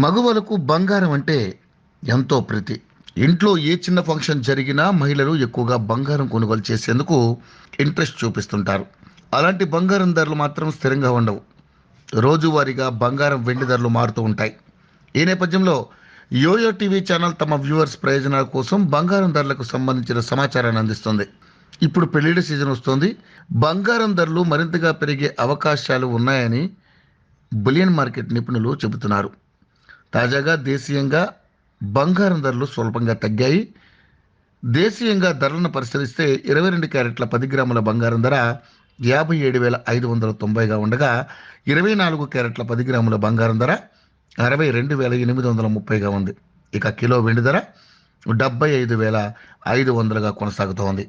మగవాళ్ళకు బంగారం అంటే ఎంతో ప్రీతి. ఇంట్లో ఏ చిన్న ఫంక్షన్ జరిగినా మహిళలు ఎక్కువగా బంగారం కొనుగోలు చేసేందుకు ఇంట్రెస్ట్ చూపిస్తుంటారు. అలాంటి బంగారం ధరలు మాత్రం స్థిరంగా ఉండవు. రోజువారీగా బంగారం వెండి ధరలు మారుతూ ఉంటాయి. ఈ నేపథ్యంలో యోయో టీవీ ఛానల్ తమ వ్యూవర్స్ ప్రయోజనాల కోసం బంగారం ధరలకు సంబంధించిన సమాచారాన్ని అందిస్తుంది. ఇప్పుడు పెళ్లిళ్ల సీజన్ వస్తోంది. బంగారం ధరలు మరింతగా పెరిగే అవకాశాలు ఉన్నాయని బులియన్ మార్కెట్ నిపుణులు చెబుతున్నారు. తాజాగా దేశీయంగా బంగారం ధరలు స్వల్పంగా తగ్గాయి. దేశీయంగా ధరలను పరిశీలిస్తే 22 క్యారెట్ల 10 గ్రాముల బంగారం ధర 57,590గా ఉండగా 24 క్యారెట్ల 10 గ్రాముల బంగారం ధర 62,830గా ఉంది. ఇక కిలో వెండి ధర 75,500గా కొనసాగుతోంది.